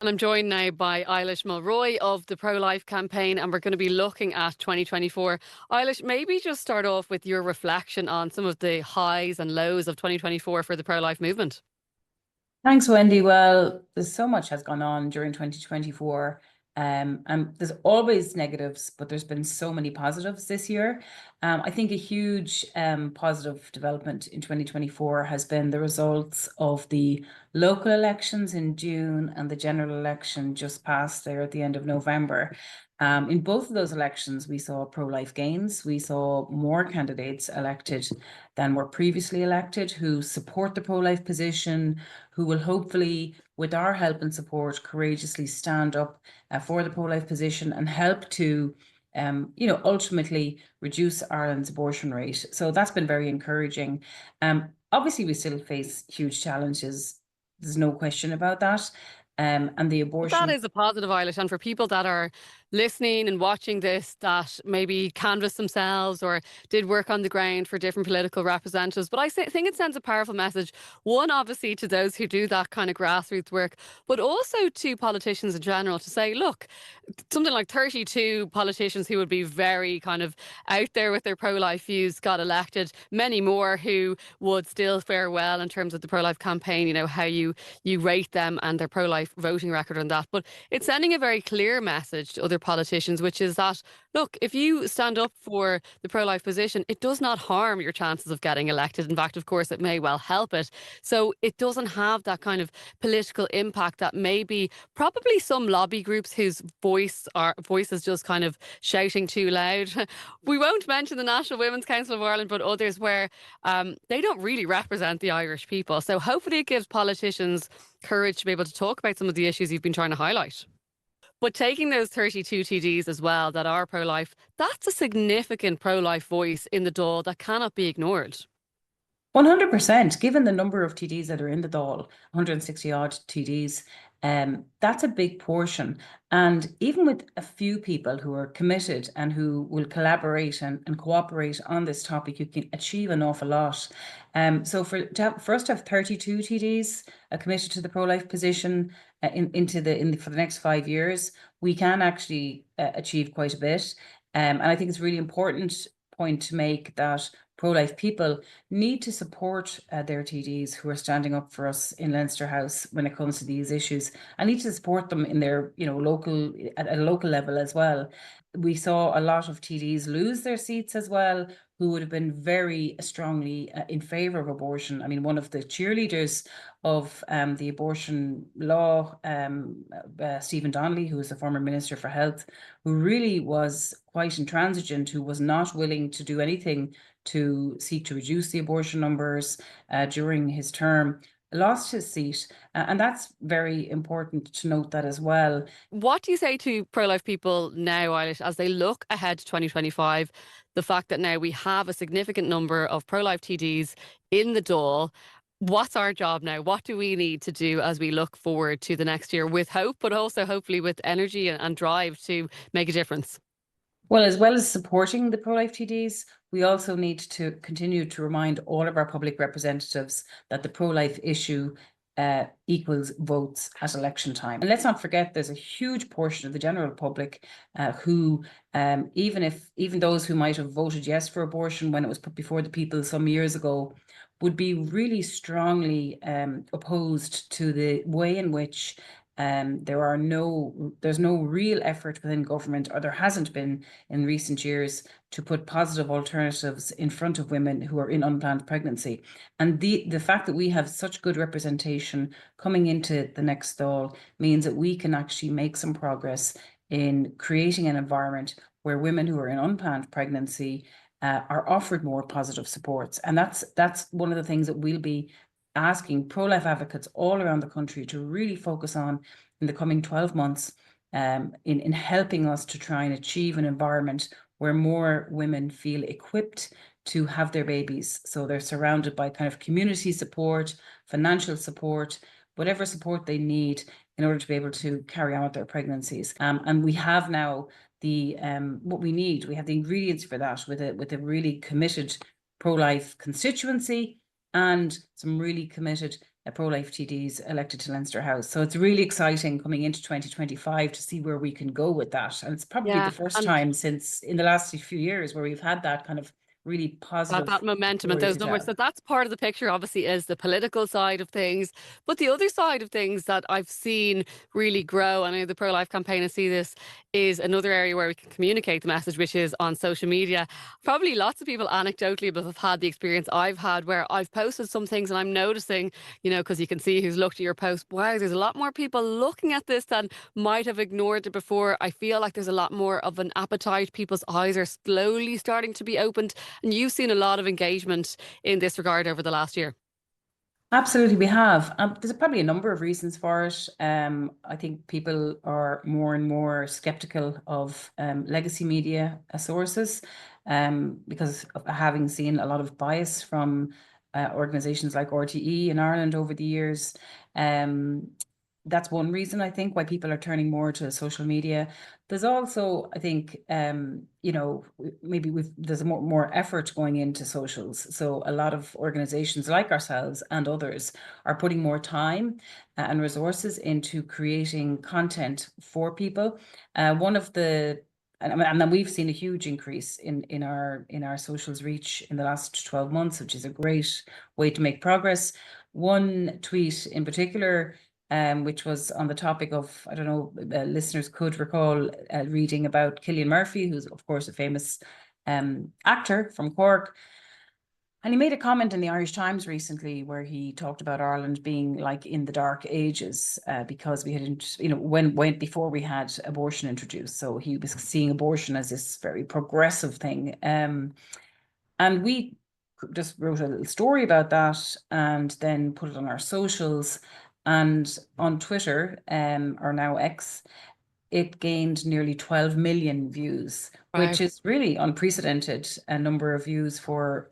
And I'm joined now by Eilish Mulroy of the Pro-Life campaign, and we're going to be looking at 2024. Eilish, maybe just start off with your reflection on some of the highs and lows of 2024 for the pro-life movement. Thanks, Wendy. Well, there's so much has gone on during 2024. And there's always negatives, but there's been so many positives this year. I think a huge positive development in 2024 has been the results of the local elections in June and the general election just passed there at the end of November. In both of those elections, we saw pro-life gains. We saw more candidates elected than were previously elected who support the pro-life position, who will hopefully, with our help and support, courageously stand up for the pro-life position and help to, ultimately reduce Ireland's abortion rate. So that's been very encouraging. Obviously, we still face huge challenges. There's no question about that. And the But that abortion. is a positive, Eilish. And for people that are listening and watching this that maybe canvassed themselves or did work on the ground for different political representatives, but think it sends a powerful message. One, obviously, to those who do that kind of grassroots work, but also to politicians in general to say, look, something like 32 politicians who would be very kind of out there with their pro-life views got elected. Many more who would still fare well in terms of the pro-life campaign, you know, how you rate them and their pro-life voting record on that. But it's sending a very clear message to other politicians, which is that, look, if you stand up for the pro-life position, it does not harm your chances of getting elected. In fact, of course, it may well help it. So it doesn't have that kind of political impact that maybe probably some lobby groups whose voice is just kind of shouting too loud. We won't mention the National Women's Council of Ireland, but others where they don't really represent the Irish people. So hopefully it gives politicians courage to be able to talk about some of the issues you've been trying to highlight. But taking those 32 TDs as well that are pro-life, that's a significant pro-life voice in the Dáil that cannot be ignored. 100%, given the number of TDs that are in the Dáil, 160 odd TDs, that's a big portion. And even with a few people who are committed and who will collaborate and cooperate on this topic, you can achieve an awful lot. So for us to have 32 TDs committed to the pro-life position for the next 5 years, we can actually achieve quite a bit. And I think it's a really important point to make that pro-life people need to support their TDs who are standing up for us in Leinster House when it comes to these issues. I need to support them in their, at a local level as well. We saw a lot of TDs lose their seats as well, who would have been very strongly in favour of abortion. I mean, one of the cheerleaders of the abortion law, Stephen Donnelly, who was the former Minister for Health, who really was quite intransigent, who was not willing to do anything to seek to reduce the abortion numbers during his term, lost his seat. And that's very important to note that as well. What do you say to pro-life people now, Eilish, as they look ahead to 2025, the fact that now we have a significant number of pro-life TDs in the Dáil? What's our job now? What do we need to do as we look forward to the next year with hope, but also hopefully with energy and drive to make a difference? Well as supporting the pro-life TDs, we also need to continue to remind all of our public representatives that the pro-life issue equals votes at election time. And let's not forget, there's a huge portion of the general public who, even those who might have voted yes for abortion when it was put before the people some years ago, would be really strongly opposed to the way in which there's no real effort within government, or there hasn't been in recent years, to put positive alternatives in front of women who are in unplanned pregnancy. And the fact that we have such good representation coming into the next Dáil means that we can actually make some progress in creating an environment where women who are in unplanned pregnancy are offered more positive supports. And that's one of the things that we'll be asking pro-life advocates all around the country to really focus on in the coming 12 months, in helping us to try and achieve an environment where more women feel equipped to have their babies. So they're surrounded by kind of community support, financial support, whatever support they need in order to be able to carry on with their pregnancies. And we have now what we need. We have the ingredients for that with a really committed pro-life constituency and some really committed pro-life TDs elected to Leinster House. So it's really exciting coming into 2025 to see where we can go with that. And it's probably the Yeah, first and time since in the last few years where we've had that kind of really that positive momentum and story to those numbers. tell. So that's part of the picture, obviously, is the political side of things. But the other side of things that I've seen really grow, and I know the pro life campaign, I see this, is another area where we can communicate the message, which is on social media. Probably lots of people anecdotally have had the experience I've had where I've posted some things and I'm noticing, because you can see who's looked at your post. Wow, there's a lot more people looking at this than might have ignored it before. I feel like there's a lot more of an appetite. People's eyes are slowly starting to be opened, and you've seen a lot of engagement in this regard over the last year. Absolutely, we have. There's probably a number of reasons for it. I think people are more and more skeptical of legacy media sources because of having seen a lot of bias from organizations like RTE in Ireland over the years. Um, that's one reason I think why people are turning more to social media. There's also, I think, maybe there's more effort going into socials. So a lot of organizations like ourselves and others are putting more time and resources into creating content for people. One of the and then we've seen a huge increase in our socials reach in the last 12 months, which is a great way to make progress. One tweet in particular, which was on the topic of, I don't know, listeners could recall reading about Cillian Murphy, who's of course a famous actor from Cork. And he made a comment in the Irish Times recently where he talked about Ireland being like in the dark ages because we had, when before we had abortion introduced. So he was seeing abortion as this very progressive thing. And we just wrote a little story about that and then put it on our socials. And on Twitter, or now X, it gained nearly 12 million views, Wow. which is really unprecedented a number of views for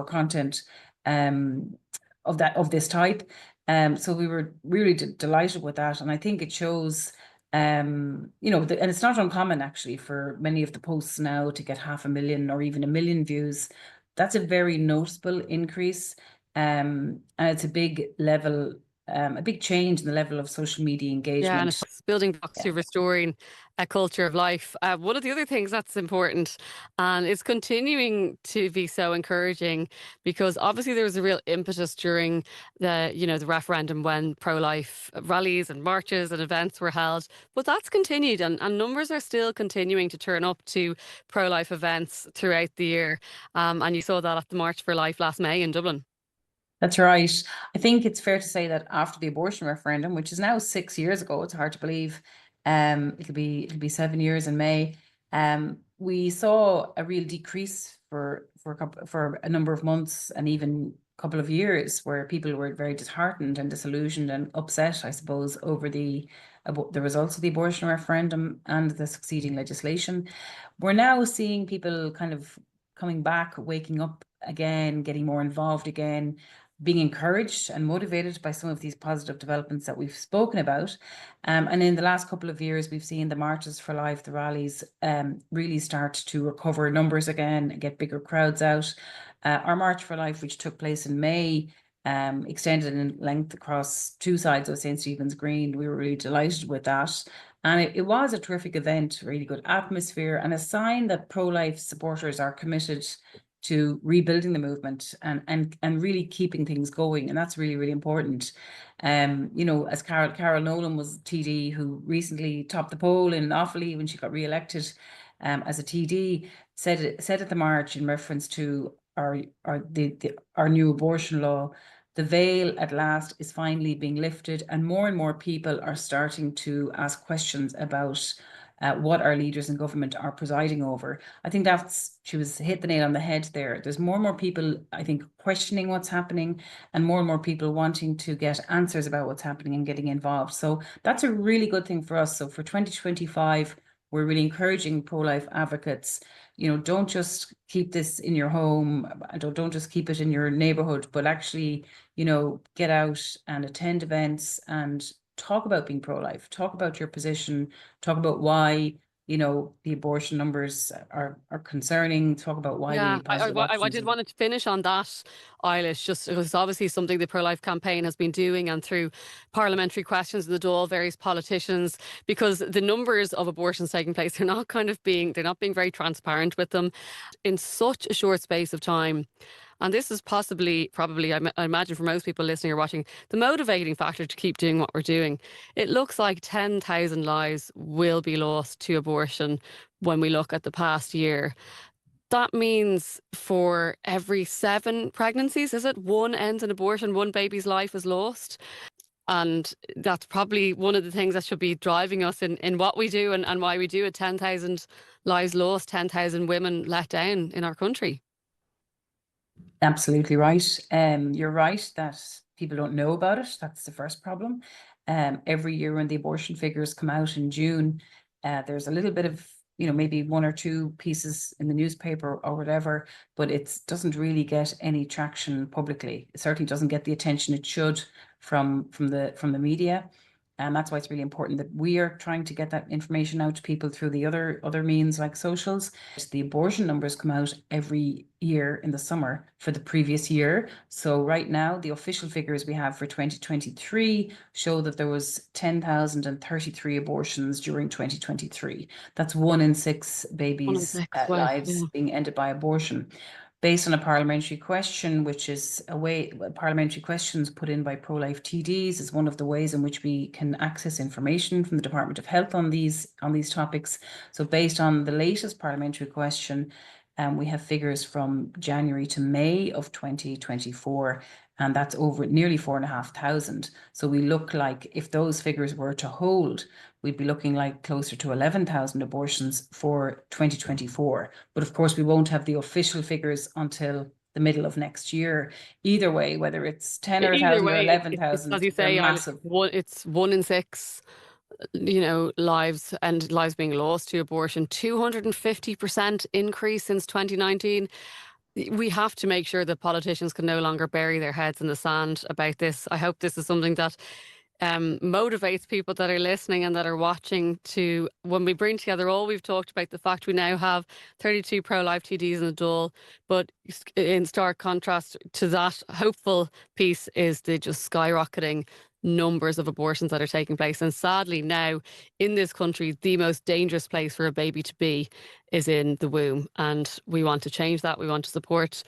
content um, of this type. So we were really delighted with that, and I think it shows. And it's not uncommon actually for many of the posts now to get 500,000 or even 1 million views. That's a very noticeable increase, and it's a big level, a big change in the level of social media Yeah, and engagement. it's building blocks Yeah. to restoring a culture of life. One of the other things that's important and is continuing to be so encouraging, because obviously there was a real impetus during the referendum when pro-life rallies and marches and events were held, but that's continued, and numbers are still continuing to turn up to pro-life events throughout the year. And you saw that at the March for Life last May in Dublin. That's right. I think it's fair to say that after the abortion referendum, which is now 6 years ago, it's hard to believe, it'll be 7 years in May. We saw a real decrease for a number of months and even a couple of years where people were very disheartened and disillusioned and upset, I suppose, over the results of the abortion referendum and the succeeding legislation. We're now seeing people kind of coming back, waking up again, getting more involved again, being encouraged and motivated by some of these positive developments that we've spoken about. And in the last couple of years, we've seen the marches for life, the rallies, really start to recover numbers again, get bigger crowds out. Our March for Life, which took place in May, extended in length across two sides of St. Stephen's Green. We were really delighted with that. And it was a terrific event, really good atmosphere, and a sign that pro-life supporters are committed to rebuilding the movement and really keeping things going. And that's really, really important. As Carol Nolan was TD who recently topped the poll in Offaly when she got re-elected as a TD, said at the march in reference to our new abortion law, the veil at last is finally being lifted, and more people are starting to ask questions about what our leaders in government are presiding over. I think she was hit the nail on the head there. There's more and more people, I think, questioning what's happening, and more people wanting to get answers about what's happening and getting involved. So that's a really good thing for us. So for 2025, we're really encouraging pro-life advocates, don't just keep this in your home, don't just keep it in your neighborhood, but actually, get out and attend events and talk about being pro-life, talk about your position, talk about why the abortion numbers are concerning. Talk about why we Yeah, need positive I options. did want to finish on that, Eilish, just because it's obviously something the pro-life campaign has been doing, and through parliamentary questions in the Dáil, various politicians, because the numbers of abortions taking place, they're not being very transparent with them in such a short space of time. And this is probably, I imagine for most people listening or watching, the motivating factor to keep doing what we're doing. It looks like 10,000 lives will be lost to abortion when we look at the past year. That means for every 7 pregnancies, is it, one ends in abortion, one baby's life is lost. And that's probably one of the things that should be driving us in what we do and why we do it. 10,000 lives lost, 10,000 women let down in our country. Absolutely right. You're right that people don't know about it. That's the first problem. Every year when the abortion figures come out in June, there's a little bit of, maybe 1 or 2 pieces in the newspaper or whatever, but it doesn't really get any traction publicly. It certainly doesn't get the attention it should from the media. And that's why it's really important that we are trying to get that information out to people through the other means like socials. The abortion numbers come out every year in the summer for the previous year. So right now, the official figures we have for 2023 show that there was 10,033 abortions during 2023. That's 1 in 6 1 in babies' 6, wow, lives yeah. being ended by abortion, based on a parliamentary question, which is parliamentary questions put in by pro-life TDs is one of the ways in which we can access information from the Department of Health on these topics. So based on the latest parliamentary question, we have figures from January to May of 2024, and that's over nearly 4,500. So we look like, if those figures were to hold, we'd be looking like closer to 11,000 abortions for 2024. But of course, we won't have the official figures until the middle of next year. Either way, whether it's 10,000 or It's, as 11,000, you they're say, Eilish, massive. it's 1 in 6, lives and lives being lost to abortion. 250% increase since 2019. We have to make sure that politicians can no longer bury their heads in the sand about this. I hope this is something that motivates people that are listening and that are watching to, when we bring together all we've talked about, the fact we now have 32 pro-life TDs in the Dáil, but in stark contrast to that hopeful piece is the just skyrocketing numbers of abortions that are taking place. And sadly now in this country, the most dangerous place for a baby to be is in the womb. And we want to change that. We want to support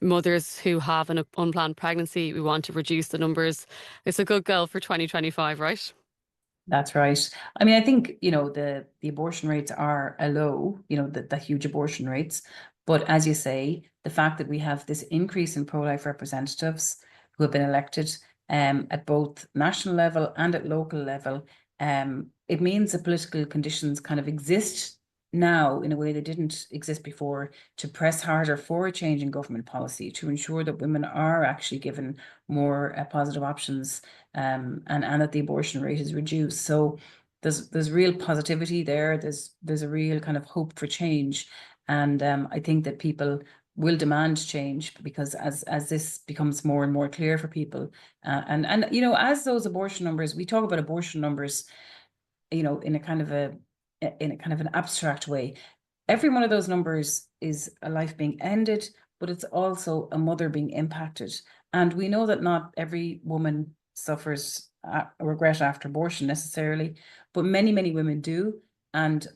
mothers who have an unplanned pregnancy. We want to reduce the numbers. It's a good goal for 2025, right? That's right. I mean, I think, the abortion rates are a low, the huge abortion rates. But as you say, the fact that we have this increase in pro-life representatives who have been elected at both national level and at local level, it means the political conditions kind of exist now in a way they didn't exist before, to press harder for a change in government policy to ensure that women are actually given more positive options, and that the abortion rate is reduced. So there's real positivity there. There's a real kind of hope for change, and I think that people will demand change, because as this becomes more and more clear for people, and as those abortion numbers, we talk about abortion numbers, in a kind of an abstract way. Every one of those numbers is a life being ended, but it's also a mother being impacted. And we know that not every woman suffers a regret after abortion necessarily, but many, many women do. And,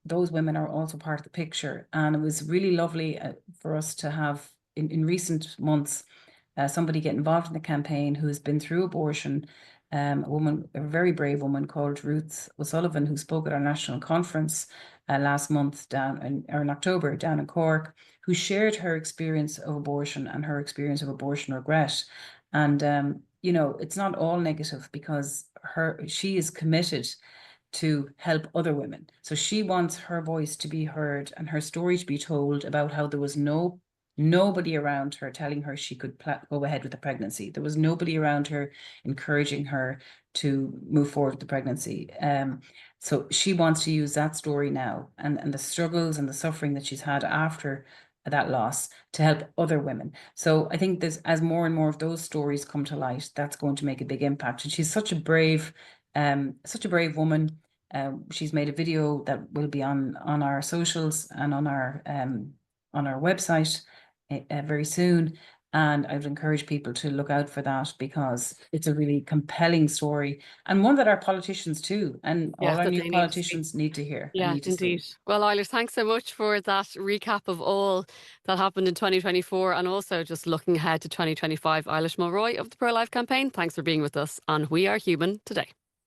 those women are also part of the picture. And it was really lovely for us to have in recent months somebody get involved in the campaign who has been through abortion. A very brave woman called Ruth O'Sullivan, who spoke at our national conference last month in October down in Cork, who shared her experience of abortion and her experience of abortion regret. And it's not all negative, because she is committed to help other women. So she wants her voice to be heard and her story to be told about how there was nobody around her telling her she could go ahead with the pregnancy. There was nobody around her encouraging her to move forward with the pregnancy. So she wants to use that story now, and the struggles and the suffering that she's had after that loss, to help other women. So I think as more and more of those stories come to light, that's going to make a big impact. And she's such a brave woman. She's made a video that will be on our socials and on our website very soon. And I would encourage people to look out for that, because it's a really compelling story, and one that our politicians too, and Yeah, all our that new they need to see. politicians need to hear and Yeah, need to see. indeed. Well, Eilis, thanks so much for that recap of all that happened in 2024 and also just looking ahead to 2025. Eilish Mulroy of the Pro Life Campaign, thanks for being with us on We Are Human today.